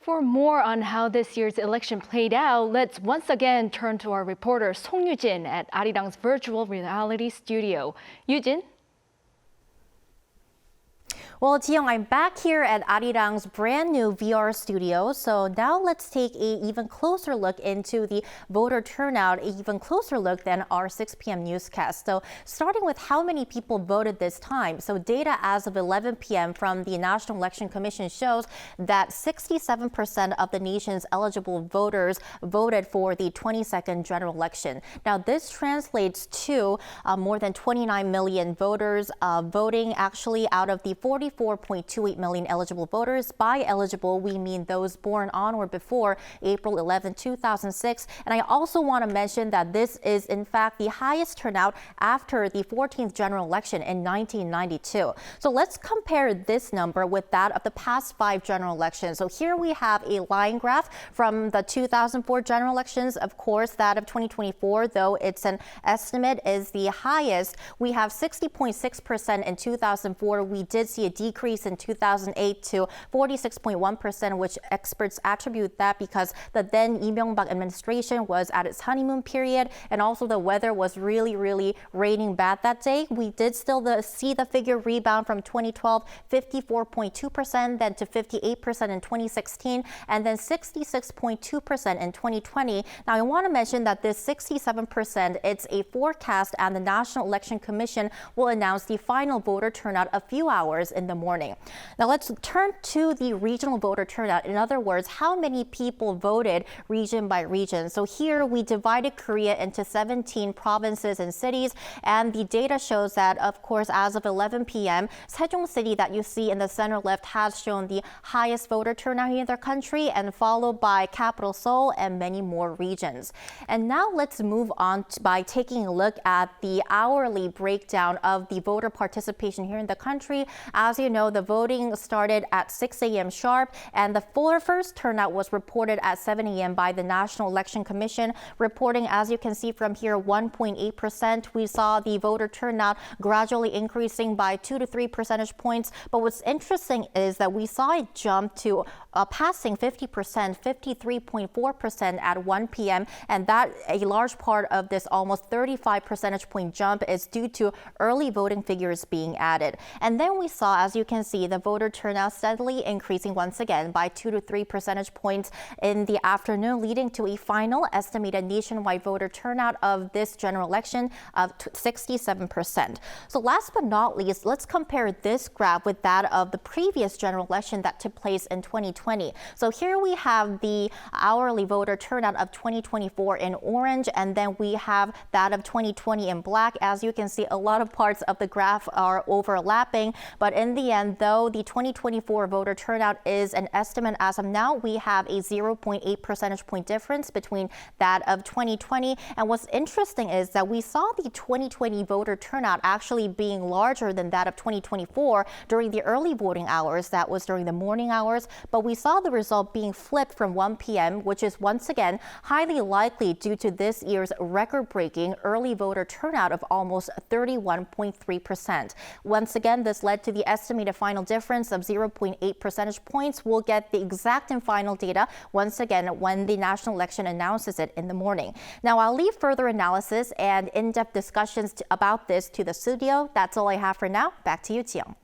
For more on how this year's election played out, let's once again turn to our reporter Song Yoo-jin at Arirang's virtual reality studio. Yoo-jin? Well, Jiyoung, I'm back here at Arirang's brand new VR studio. So now let's take an even closer look into the voter turnout, an even closer look than our 6 p.m. newscast. So starting with how many people voted this time. So data as of 11 p.m. from the National Election Commission shows that 67% of the nation's eligible voters voted for the 22nd general election. Now this translates to more than 29 million voters voting actually out of the 44.28 million eligible voters. By eligible, we mean those born on or before April 11, 2006. And I also want to mention that this is in fact the highest turnout after the 14th general election in 1992. So let's compare this number with that of the past 5 general elections. So here we have a line graph from the 2004 general elections. Of course, that of 2024, though it's an estimate, is the highest. We have 60.6% in 2004. We did see a decrease in 2008 to 46.1%, which experts attribute that because the then Lee Myung-bak administration was at its honeymoon period, and also the weather was really raining bad that day. We did still see the figure rebound from 2012, 54.2%, then to 58% in 2016, and then 66.2% in 2020. Now, I want to mention that this 67%, it's a forecast, and the National Election Commission will announce the final voter turnout a few hours in the morning. Now let's turn to the regional voter turnout. In other words, how many people voted region by region. So here we divided Korea into 17 provinces and cities, and the data shows that, of course, as of 11 p.m., Sejong City that you see in the center left has shown the highest voter turnout in the country, and followed by capital Seoul and many more regions. And now let's move on by taking a look at the hourly breakdown of the voter participation here in the country. As you know, the voting started at 6 a.m. sharp, and the first turnout was reported at 7 a.m. by the National Election Commission, reporting, as you can see from here, 1.8%. We saw the voter turnout gradually increasing by 2 to 3 percentage points. But what's interesting is that we saw it jump to passing 50%, 53.4% at 1 p.m. And that a large part of this almost 35 percentage point jump is due to early voting figures being added. And then we saw, as you can see, the voter turnout steadily increasing once again by 2 to 3 percentage points in the afternoon, leading to a final estimated nationwide voter turnout of this general election of 67%. So last but not least, let's compare this graph with that of the previous general election that took place in 2020. So here we have the hourly voter turnout of 2024 in orange, and then we have that of 2020 in black. As you can see, a lot of parts of the graph are overlapping, but in the end, though, the 2024 voter turnout is an estimate as of now. We have a 0.8 percentage point difference between that of 2020. And what's interesting is that we saw the 2020 voter turnout actually being larger than that of 2024 during the early voting hours. That was during the morning hours. But we saw the result being flipped from 1 p.m., which is once again highly likely due to this year's record-breaking early voter turnout of almost 31.3%. Once again, this led to the estimated final difference of 0.8 percentage points. We'll get the exact and final data once again when the national election announces it in the morning. Now, I'll leave further analysis and in-depth discussions about this to the studio. That's all I have for now. Back to you, Jiyoung.